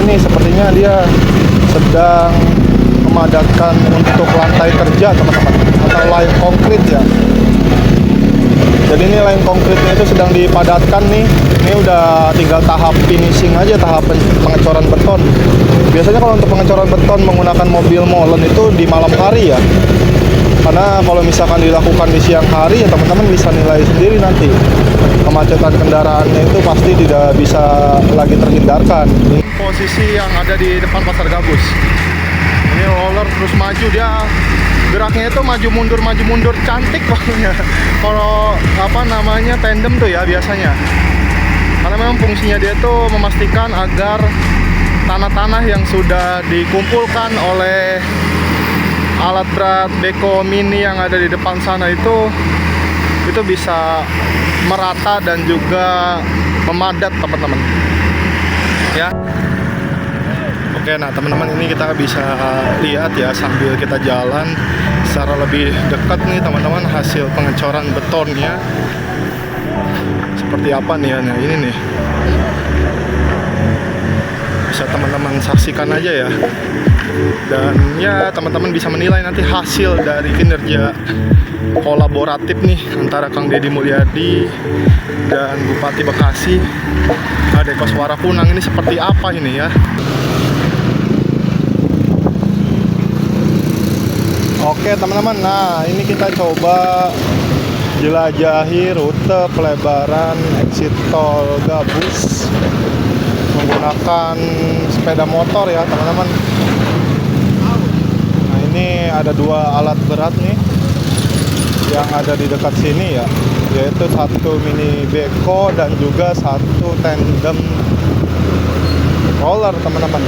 ini sepertinya dia sedang memadatkan untuk lantai kerja teman-teman, atau line konkrit ya. Jadi ini line konkritnya itu sedang dipadatkan nih. Ini udah tinggal tahap finishing aja, tahap pengecoran beton. Biasanya kalau untuk pengecoran beton menggunakan mobil molen itu di malam hari ya. Karena kalau misalkan dilakukan di siang hari ya teman-teman bisa nilai sendiri nanti. Kemacetan kendaraannya itu pasti tidak bisa lagi terhindarkan. Ini posisi yang ada di depan Pasar Gabus. Ini roller terus maju, dia geraknya itu maju mundur cantik pokoknya. Kalau apa namanya tandem tuh ya biasanya. Karena memang fungsinya dia tuh memastikan agar tanah-tanah yang sudah dikumpulkan oleh alat berat beko mini yang ada di depan sana itu bisa merata dan juga memadat teman-teman. Ya. Oke, nah teman-teman ini kita bisa lihat ya sambil kita jalan secara lebih dekat nih teman-teman hasil pengecoran betonnya seperti apa nih ya. Nah ini nih bisa teman-teman saksikan aja ya, dan ya teman-teman bisa menilai nanti hasil dari kinerja kolaboratif nih antara Kang Deddy Mulyadi dan Bupati Bekasi Ade Koswara Kunang ini seperti apa ini ya. Oke teman-teman, nah ini kita coba jelajahi rute pelebaran exit tol Gabus menggunakan sepeda motor ya teman-teman. Nah ini ada dua alat berat nih yang ada di dekat sini ya, yaitu satu mini beko dan juga satu tandem roller teman-teman.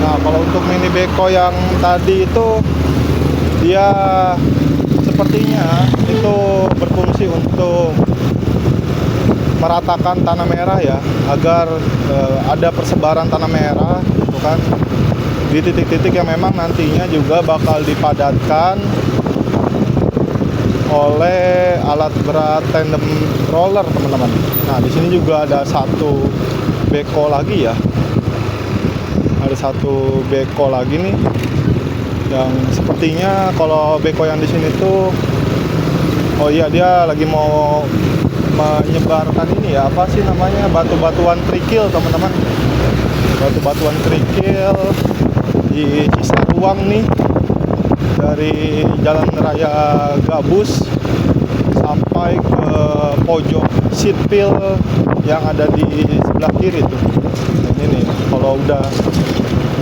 Nah kalau untuk mini beko yang tadi itu dia sepertinya itu berfungsi untuk meratakan tanah merah ya, agar ada persebaran tanah merah gitu kan di titik-titik yang memang nantinya juga bakal dipadatkan oleh alat berat tandem roller teman-teman. Nah di sini juga ada satu beko lagi ya, ada satu beko lagi nih yang sepertinya kalau beko yang di sini tuh, oh iya dia lagi mau menyebarkan ini ya, apa sih namanya, batu-batuan kerikil teman-teman, batu-batuan kerikil di sisa ruang nih dari Jalan Raya Gabus sampai ke pojok sipil yang ada di sebelah kiri tuh. Ini nih kalau udah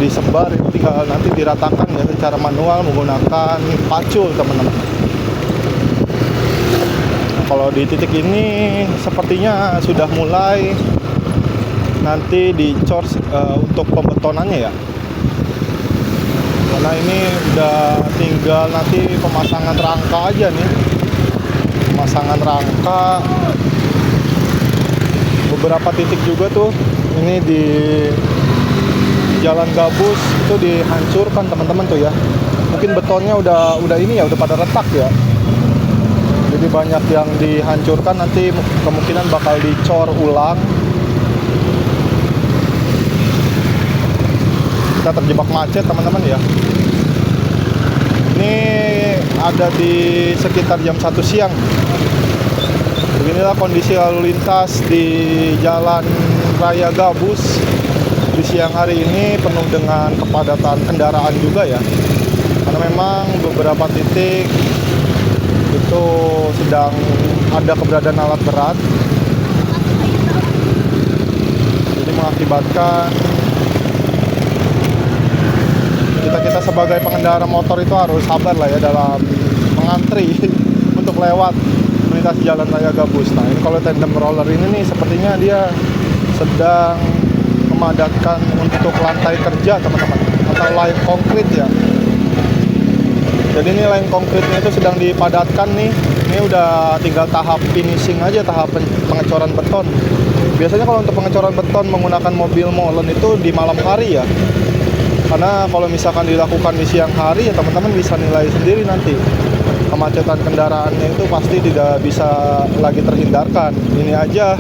disebar itu tinggal nanti diratakan ya secara manual menggunakan pacul teman-teman. Nah, kalau di titik ini sepertinya sudah mulai nanti dicor untuk pembetonannya ya, karena ini udah tinggal nanti pemasangan rangka aja nih, pemasangan rangka. Beberapa titik juga tuh ini di Jalan Gabus itu dihancurkan teman-teman tuh ya. Mungkin betonnya udah ini ya, udah pada retak ya. Jadi banyak yang dihancurkan, nanti kemungkinan bakal dicor ulang. Kita terjebak macet teman-teman ya. Ini ada di sekitar jam 1 siang. Beginilah kondisi lalu lintas di Jalan Raya Gabus di siang hari ini, penuh dengan kepadatan kendaraan juga ya, karena memang beberapa titik itu sedang ada keberadaan alat berat, jadi mengakibatkan kita sebagai pengendara motor itu harus sabar lah ya dalam mengantri untuk lewat melintasi Jalan Raya Gabus. Nah ini kalau tandem roller ini nih sepertinya dia sedang memadatkan untuk lantai kerja teman-teman, atau line konkrit ya. Jadi ini line konkritnya itu sedang dipadatkan nih. Ini udah tinggal tahap finishing aja, tahap pengecoran beton. Biasanya kalau untuk pengecoran beton menggunakan mobil molen itu di malam hari ya. Karena kalau misalkan dilakukan di siang hari ya teman-teman bisa nilai sendiri nanti. Kemacetan kendaraannya itu pasti tidak bisa lagi terhindarkan. Ini aja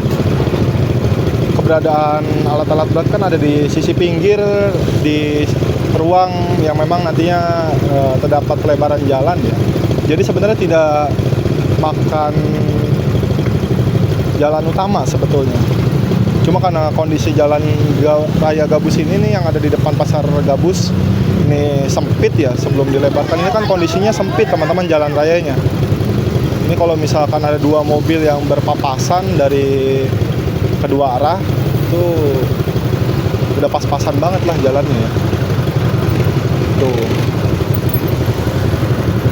keberadaan alat-alat berat kan ada di sisi pinggir, di ruang yang memang nantinya terdapat pelebaran jalan ya. Jadi sebenarnya tidak makan jalan utama sebetulnya. Cuma karena kondisi jalan raya Gabus ini nih yang ada di depan pasar Gabus ini sempit ya, sebelum dilebarkan ini kan kondisinya sempit teman-teman jalan rayanya. Ini kalau misalkan ada dua mobil yang berpapasan dari kedua arah itu udah pas-pasan banget lah jalannya ya.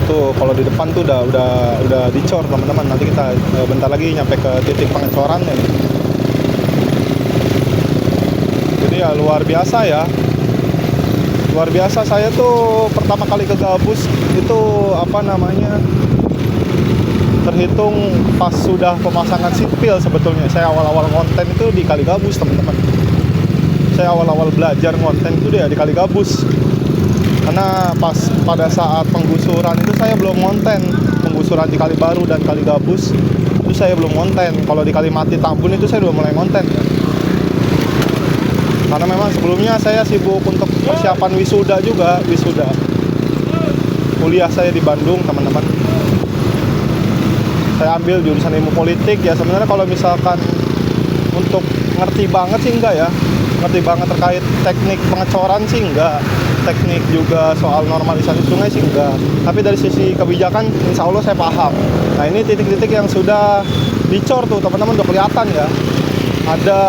Tuh kalau di depan tuh udah dicor teman-teman. Nanti kita bentar lagi nyampe ke titik pengecorannya nih. Jadi ya luar biasa ya. Luar biasa, saya tuh pertama kali ke Gabus itu terhitung pas sudah pemasangan sipil sebetulnya. Saya awal-awal konten itu di Kali Gabus teman-teman. Saya awal-awal belajar konten itu dia di Kali Gabus. Karena pas pada saat penggusuran itu saya belum konten. Penggusuran di Kali Baru dan Kali Gabus itu saya belum konten. Kalau di Kalimati Tambun itu saya udah mulai konten ya. Karena memang sebelumnya saya sibuk untuk persiapan wisuda juga, wisuda kuliah saya di Bandung teman-teman. Saya ambil jurusan ilmu politik ya. Sebenarnya kalau misalkan untuk ngerti banget sih enggak ya, ngerti banget terkait teknik pengecoran sih enggak, teknik juga soal normalisasi sungai sih enggak, tapi dari sisi kebijakan insya Allah saya paham. Nah ini titik-titik yang sudah dicor tuh teman-teman, udah kelihatan ya. Ada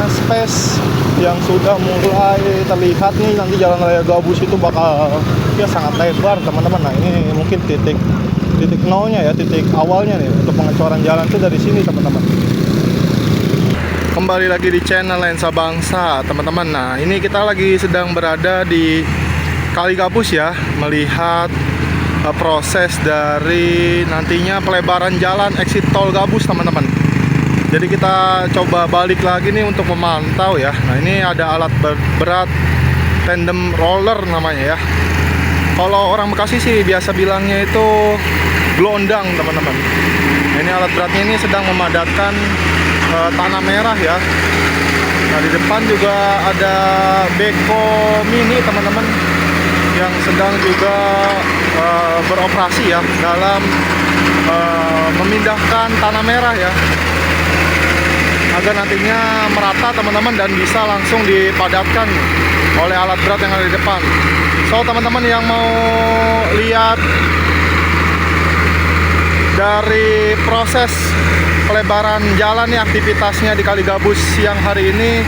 space yang sudah mulai terlihat nih, nanti jalan raya Gabus itu bakal ya sangat lebar teman-teman. Nah ini mungkin titik nolnya ya, titik awalnya nih untuk pengecoran jalan itu dari sini teman-teman. Kembali lagi di channel Lensa Bangsa teman-teman. Nah ini kita lagi sedang berada di Kali Gabus ya, melihat proses dari nantinya pelebaran jalan exit tol Gabus teman-teman. Jadi kita coba balik lagi nih untuk memantau ya. Nah ini ada alat berat tandem roller namanya ya. Kalau orang Bekasi sih biasa bilangnya itu gelondang teman-teman. Nah, ini alat beratnya ini sedang memadatkan tanah merah ya. Nah di depan juga ada Beko Mini teman-teman yang sedang juga beroperasi ya dalam memindahkan tanah merah ya, agar nantinya merata teman-teman dan bisa langsung dipadatkan oleh alat berat yang ada di depan. So teman-teman yang mau lihat dari proses pelebaran jalan nih, aktivitasnya di Kali Gabus siang hari ini,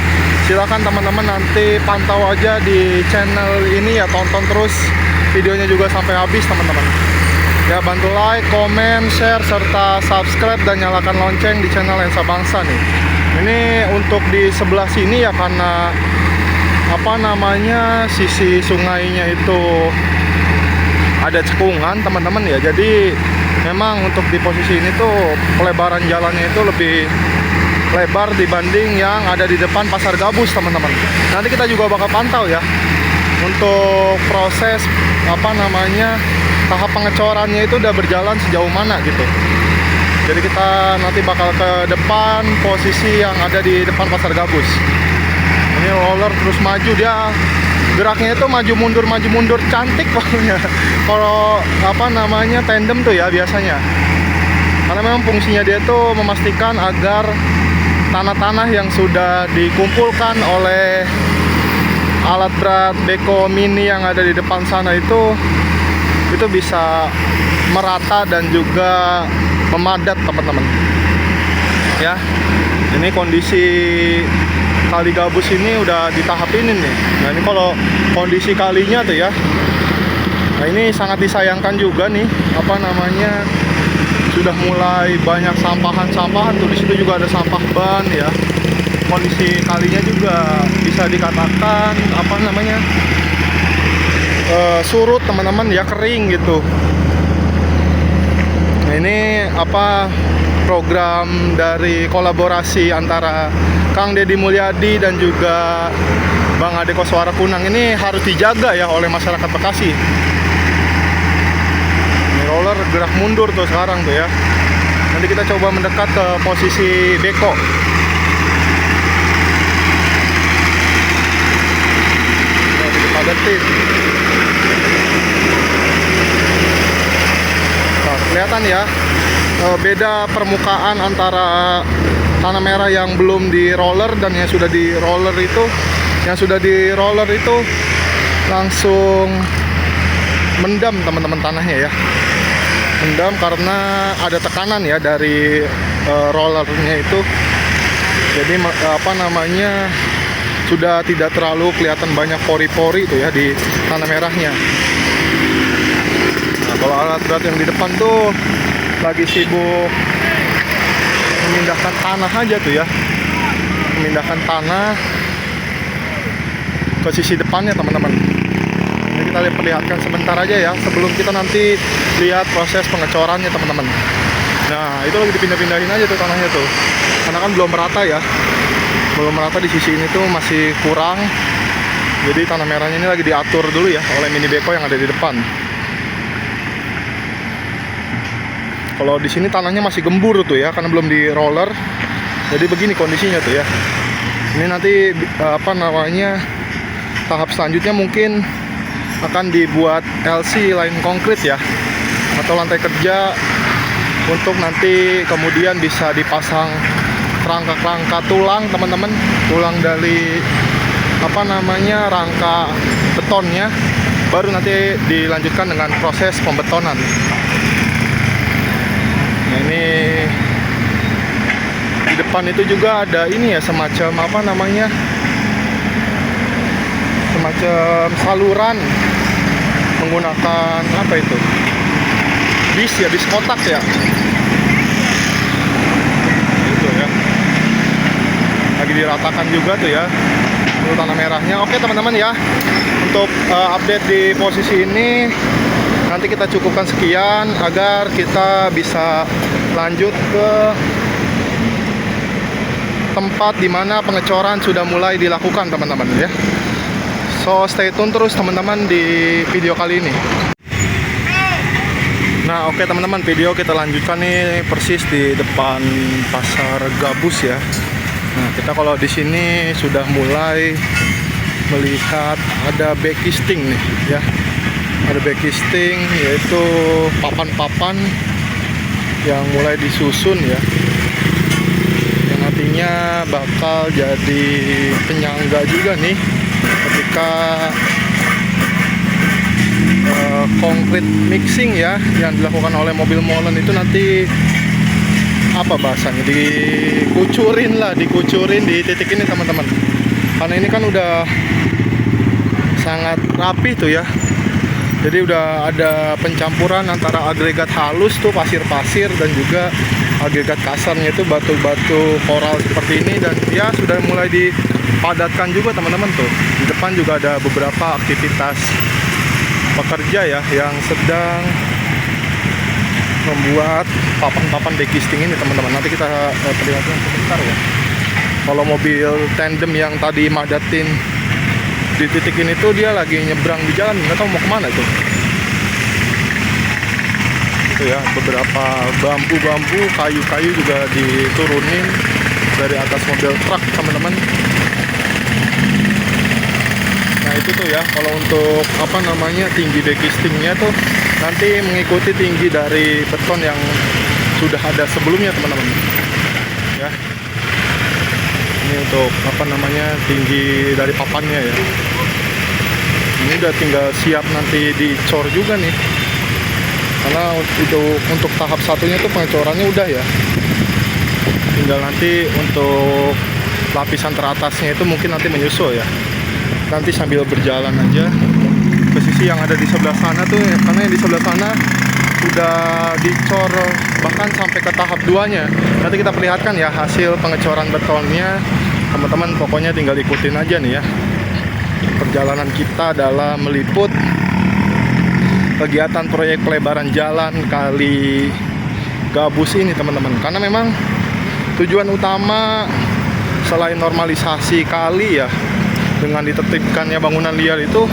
silakan teman-teman nanti pantau aja di channel ini ya, tonton terus videonya juga sampai habis teman-teman. Ya bantu like, komen, share, serta subscribe dan nyalakan lonceng di channel Lensa Bangsa nih. Ini untuk di sebelah sini ya, karena sisi sungainya itu ada cekungan teman-teman ya. Jadi memang untuk di posisi ini tuh pelebaran jalannya itu lebih lebar dibanding yang ada di depan pasar Gabus teman-teman. Nanti kita juga bakal pantau ya untuk proses tahap pengecorannya itu udah berjalan sejauh mana gitu. Jadi kita nanti bakal ke depan posisi yang ada di depan pasar Gabus. Ini roller terus maju, dia geraknya itu maju mundur cantik pokoknya. Kalau tandem tuh ya biasanya. Karena memang fungsinya dia tuh memastikan agar tanah-tanah yang sudah dikumpulkan oleh alat berat Beko Mini yang ada di depan sana itu bisa merata dan juga memadat teman-teman ya. Ini kondisi Kali Gabus ini udah di tahap ini nih. Nah ini kalau kondisi kalinya tuh ya, nah ini sangat disayangkan juga nih, sudah mulai banyak sampahan tuh. Di situ juga ada sampah ban ya. Kondisi kalinya juga bisa dikatakan surut teman-teman ya, kering gitu. Nah ini program dari kolaborasi antara Kang Deddy Mulyadi dan juga Bang Ade Koswara Kunang ini harus dijaga ya oleh masyarakat Bekasi. Ini roller gerak mundur tuh sekarang tuh ya. Nanti kita coba mendekat ke posisi Beko. dipadetin. Nah, kelihatan ya beda permukaan antara tanah merah yang belum di roller dan yang sudah di roller itu. Yang sudah di roller itu langsung mendam teman-teman tanahnya ya. Mendam karena ada tekanan ya dari rollernya itu. Jadi apa namanya, sudah tidak terlalu kelihatan banyak pori-pori itu ya di tanah merahnya. Nah, kalau alat berat yang di depan tuh lagi sibuk memindahkan tanah aja tuh ya, memindahkan tanah ke sisi depannya teman-teman. Ini kita perlihatkan sebentar aja ya sebelum kita nanti lihat proses pengecorannya teman-teman. Nah, itu lagi dipindah-pindahin aja tuh tanahnya tuh, karena kan belum merata ya, belum merata di sisi ini tuh masih kurang. Jadi tanah merahnya ini lagi diatur dulu ya oleh mini beko yang ada di depan. Kalau di sini tanahnya masih gembur tuh ya, karena belum di roller. Jadi begini kondisinya tuh ya. Ini nanti apa namanya, tahap selanjutnya mungkin akan dibuat LC line konkrit ya, atau lantai kerja, untuk nanti kemudian bisa dipasang rangka-rangka tulang teman-teman, tulang dari apa namanya, rangka betonnya, baru nanti dilanjutkan dengan proses pembetonan. Nah, ini di depan itu juga ada ini ya, semacam apa namanya, semacam saluran menggunakan apa itu, bis ya, bis kotak ya, itu ya, lagi diratakan juga tuh ya itu tanah merahnya. Oke teman-teman ya, untuk update di posisi ini nanti kita cukupkan sekian agar kita bisa lanjut ke tempat dimana pengecoran sudah mulai dilakukan teman-teman ya. So stay tune terus teman-teman di video kali ini. Nah oke teman-teman, video kita lanjutkan nih persis di depan pasar gabus ya. Nah kita kalau di sini sudah mulai melihat ada backisting nih ya. Ada backisting, yaitu papan-papan yang mulai disusun ya, yang nantinya bakal jadi penyangga juga nih ketika konkrit mixing ya yang dilakukan oleh mobil molen itu nanti apa bahasanya, dikucurin di titik ini teman-teman. Karena ini kan udah sangat rapi tuh ya. Jadi udah ada pencampuran antara agregat halus tuh, pasir-pasir, dan juga agregat kasarnya itu batu-batu koral seperti ini. Dan ya sudah mulai dipadatkan juga teman-teman tuh. Di depan juga ada beberapa aktivitas pekerja ya yang sedang membuat papan-papan backisting ini teman-teman. Nanti kita perlihatkan sebentar ya. Kalau mobil tandem yang tadi madatin di titik ini tuh dia lagi nyebrang di jalan, nggak tahu mau kemana itu. Itu ya, beberapa bambu-bambu, kayu-kayu juga diturunin dari atas mobil truk teman-teman. Nah itu tuh ya, kalau untuk apa namanya, tinggi backistingnya tuh nanti mengikuti tinggi dari beton yang sudah ada sebelumnya teman-teman ya. Ini untuk apa namanya, tinggi dari papannya ya. Ini udah tinggal siap nanti dicor juga nih, karena itu untuk tahap satunya tuh pengecorannya udah ya. Tinggal nanti untuk lapisan teratasnya itu mungkin nanti menyusul ya. Nanti sambil berjalan aja ke sisi yang ada di sebelah sana tuh ya, karena yang di sebelah sana udah dicor bahkan sampai ke tahap 2-nya. Nanti kita perlihatkan ya hasil pengecoran betonnya teman-teman. Pokoknya tinggal ikutin aja nih ya perjalanan kita dalam meliput kegiatan proyek pelebaran jalan Kali Gabus ini teman-teman. Karena memang tujuan utama selain normalisasi kali ya dengan ditertibkannya bangunan liar itu,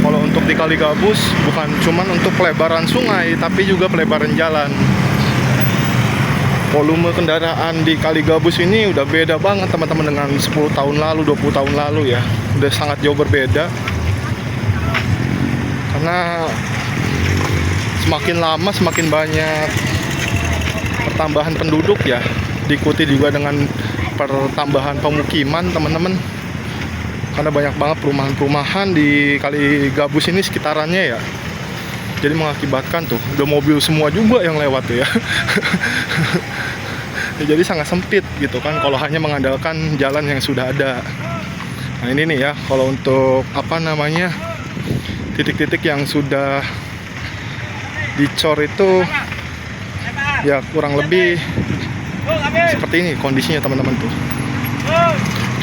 kalau untuk di Kali Gabus bukan cuman untuk pelebaran sungai, tapi juga pelebaran jalan. Volume kendaraan di Kali Gabus ini udah beda banget teman-teman dengan 10 tahun lalu, 20 tahun lalu ya. Udah sangat jauh berbeda. karena semakin lama semakin banyak pertambahan penduduk ya, diikuti juga dengan pertambahan pemukiman teman-teman, karena banyak banget perumahan-perumahan di Kali Gabus ini sekitarannya ya. Jadi mengakibatkan tuh udah mobil semua juga yang lewat tuh ya. Ya, jadi sangat sempit gitu kan kalau hanya mengandalkan jalan yang sudah ada. Nah ini nih ya, kalau untuk apa namanya titik-titik yang sudah dicor itu ya kurang lebih seperti ini kondisinya teman-teman tuh.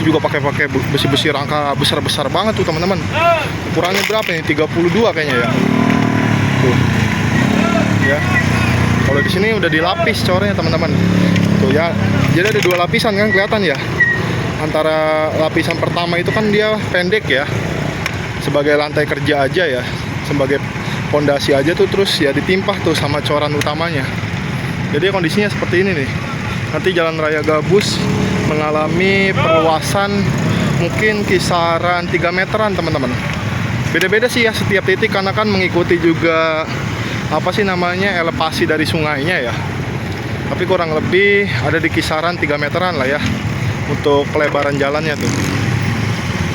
Itu juga pakai besi-besi rangka besar-besar banget tuh teman-teman. Ukurannya berapa nih? 32 kayaknya ya. Tuh. Ya. Kalau di sini udah dilapis cornya teman-teman. Tuh ya. Jadi ada dua lapisan kan kelihatan ya. Antara lapisan pertama itu kan dia pendek ya. Sebagai lantai kerja aja ya. Sebagai pondasi aja tuh, terus ya ditimpah tuh sama coran utamanya. Jadi kondisinya seperti ini nih. Nanti Jalan Raya Gabus mengalami perluasan mungkin kisaran 3 meteran teman-teman. Beda-beda sih ya setiap titik karena kan mengikuti juga apa sih namanya elevasi dari sungainya ya. Tapi kurang lebih ada di kisaran 3 meteran lah ya untuk pelebaran jalannya tuh.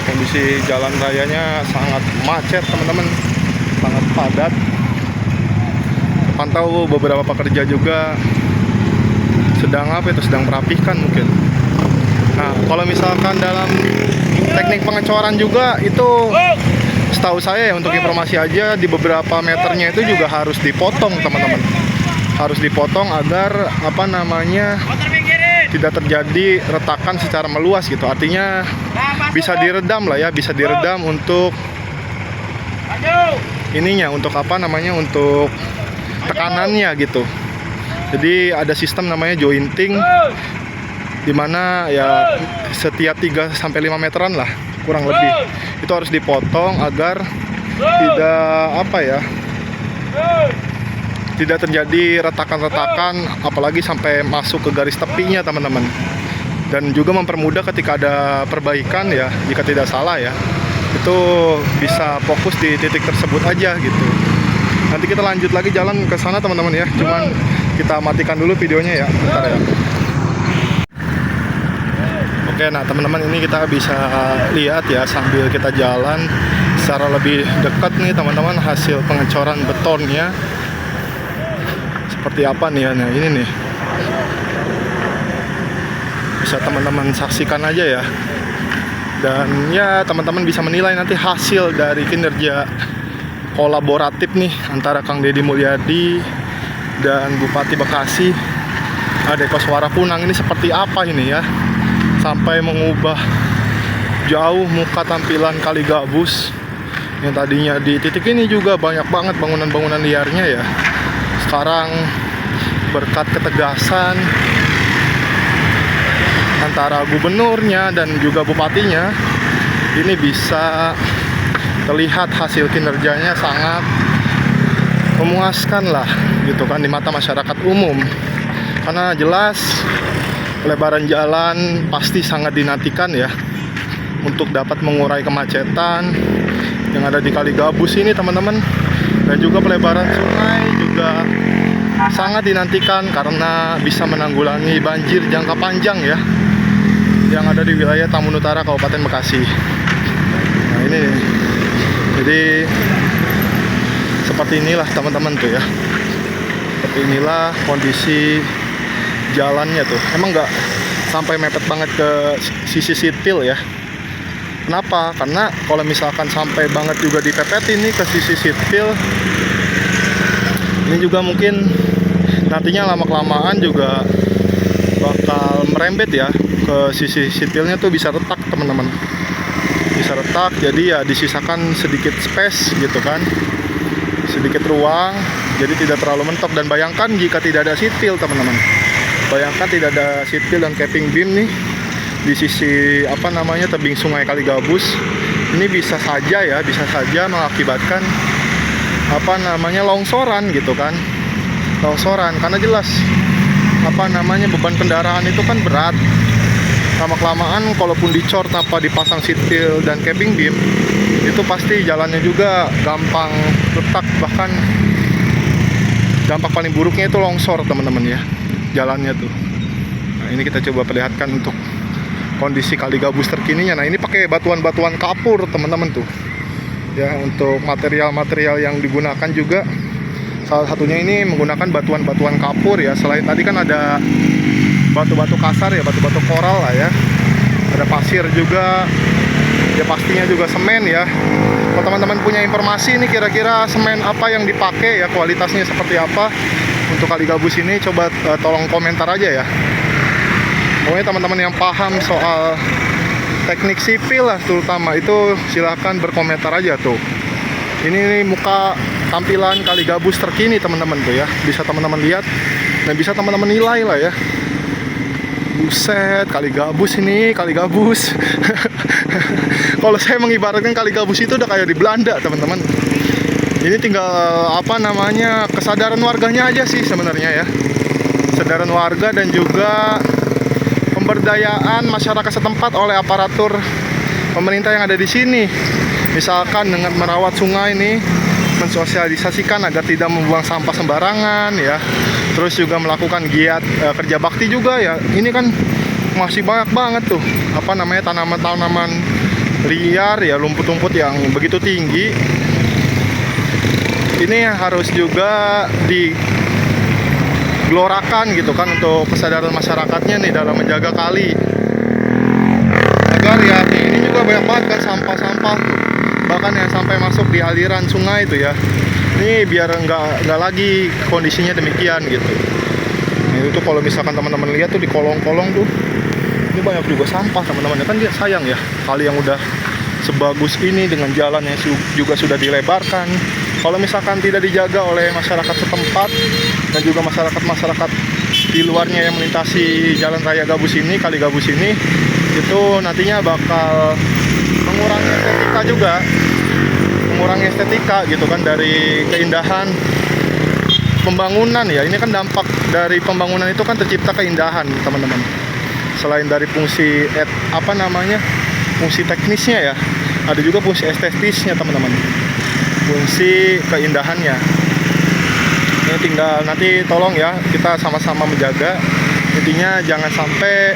Kondisi jalan rayanya sangat macet teman-teman, sangat padat. Pantau beberapa pekerja juga sedang sedang merapikan mungkin. Nah kalau misalkan dalam teknik pengecoran juga itu setahu saya ya, untuk informasi aja, di beberapa meternya itu juga harus dipotong teman-teman, harus dipotong agar apa namanya tidak terjadi retakan secara meluas gitu. Artinya bisa diredam lah ya, bisa diredam untuk ininya, untuk apa namanya, untuk tekanannya gitu. Jadi ada sistem namanya jointing, dimana ya setiap 3-5 meteran lah kurang lebih itu harus dipotong agar tidak apa ya, tidak terjadi retakan-retakan apalagi sampai masuk ke garis tepinya teman-teman. Dan juga mempermudah ketika ada perbaikan ya, jika tidak salah ya, itu bisa fokus di titik tersebut aja gitu. Nanti kita lanjut lagi jalan ke sana teman-teman ya, cuman kita matikan dulu videonya ya, bentar ya. Oke, nah teman-teman, ini kita bisa lihat ya sambil kita jalan secara lebih dekat nih teman-teman hasil pengecoran betonnya seperti apa nih ya. Nah ini nih bisa teman-teman saksikan aja ya, dan ya teman-teman bisa menilai nanti hasil dari kinerja kolaboratif nih antara Kang Deddy Mulyadi dan Bupati Bekasi Ade Koswara Kunang ini seperti apa ini ya, sampai mengubah jauh muka tampilan Kali Gabus yang tadinya di titik ini juga banyak banget bangunan-bangunan liarnya ya. Sekarang berkat ketegasan antara gubernurnya dan juga bupatinya, ini bisa terlihat hasil kinerjanya sangat memuaskan lah gitu kan di mata masyarakat umum. Karena jelas pelebaran jalan pasti sangat dinantikan ya, untuk dapat mengurai kemacetan yang ada di Kali Gabus ini teman-teman. Dan juga pelebaran sungai juga sangat dinantikan karena bisa menanggulangi banjir jangka panjang ya yang ada di wilayah Tambun Utara Kabupaten Bekasi. Nah ini nih. Jadi seperti inilah teman-teman tuh ya, seperti inilah kondisi jalannya tuh. Emang nggak sampai mepet banget ke sisi sipil ya. Kenapa? Karena kalau misalkan sampai banget juga dipepetin nih ke sisi sipil, ini juga mungkin nantinya lama-kelamaan juga bakal merembet ya ke sisi sipilnya tuh, bisa retak teman-teman, bisa retak. Jadi ya disisakan sedikit space gitu kan, sedikit ruang, jadi tidak terlalu mentok. Dan bayangkan jika tidak ada sipil teman-teman, bayangkan tidak ada sipil dan capping beam nih di sisi apa namanya tebing sungai Kali Gabus, ini bisa saja ya, bisa saja mengakibatkan apa namanya longsoran gitu kan, longsoran. Karena jelas apa namanya beban kendaraan itu kan berat. Lama-kelamaan kalaupun dicor tanpa dipasang sipil dan capping beam, itu pasti jalannya juga gampang retak, bahkan dampak paling buruknya itu longsor teman-teman ya, jalannya tuh. Nah ini kita coba perlihatkan untuk kondisi Kali Gabus terkininya. Nah ini pakai batuan-batuan kapur teman-teman tuh ya. Untuk material-material yang digunakan juga salah satunya ini menggunakan batuan-batuan kapur ya. Selain tadi kan ada batu-batu kasar ya, batu-batu koral lah ya, ada pasir juga ya, pastinya juga semen ya. Kalau teman-teman punya informasi ini kira-kira semen apa yang dipakai ya, kualitasnya seperti apa untuk Kali Gabus ini, coba tolong komentar aja ya. Pokoknya teman-teman yang paham soal teknik sipil lah terutama itu silahkan berkomentar aja tuh. Ini muka tampilan Kali Gabus terkini teman-teman tuh ya, bisa teman-teman lihat dan bisa teman-teman nilai lah ya. Buset, Kali Gabus ini, Kali Gabus. Kalau saya mengibaratkan Kali Gabus itu udah kayak di Belanda teman-teman. Ini tinggal apa namanya, kesadaran warganya aja sih sebenarnya ya. Kesadaran warga dan juga pemberdayaan masyarakat setempat oleh aparatur pemerintah yang ada di sini. Misalkan dengan merawat sungai ini, mensosialisasikan agar tidak membuang sampah sembarangan ya. Terus juga melakukan giat kerja bakti juga ya. Ini kan masih banyak banget tuh apa namanya, tanaman-tanaman liar ya, rumput-rumput yang begitu tinggi. Ini harus juga digelorakan gitu kan untuk kesadaran masyarakatnya nih dalam menjaga kali. Agar ya ini juga banyak banget kan sampah-sampah tuh, bahkan yang sampai masuk di aliran sungai itu ya. Ini biar nggak lagi kondisinya demikian gitu. Nah, itu kalau misalkan teman-teman lihat tuh di kolong-kolong tuh, ini banyak juga sampah teman-teman. Kan dia sayang ya, kali yang udah sebagus ini dengan jalan yang juga sudah dilebarkan, kalau misalkan tidak dijaga oleh masyarakat setempat dan juga masyarakat di luarnya yang melintasi jalan raya Gabus ini, Kali Gabus ini, itu nantinya bakal mengurangi estetika juga, mengurangi estetika gitu kan dari keindahan pembangunan ya. Ini kan dampak dari pembangunan itu kan tercipta keindahan teman-teman. Selain dari fungsi fungsi teknisnya ya, ada juga fungsi estetisnya teman-teman, fungsi keindahannya. Ini tinggal nanti tolong ya kita sama-sama menjaga. Intinya jangan sampai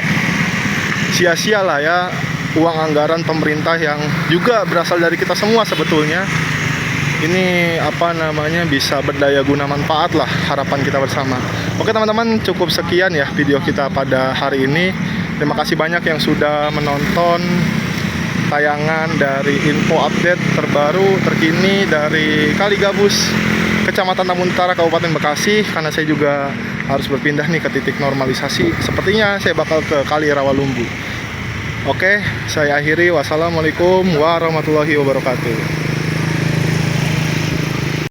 sia-sia lah ya uang anggaran pemerintah yang juga berasal dari kita semua sebetulnya. Ini apa namanya, bisa berdaya guna manfaat lah, harapan kita bersama. Oke teman-teman, cukup sekian ya video kita pada hari ini. Terima kasih banyak yang sudah menonton tayangan dari info update terbaru terkini dari Kali Gabus, Kecamatan Tambun Utara, Kabupaten Bekasi. Karena saya juga harus berpindah nih ke titik normalisasi. Sepertinya saya bakal ke Kali Rawalumbu. Oke, saya akhiri. Wassalamualaikum warahmatullahi wabarakatuh.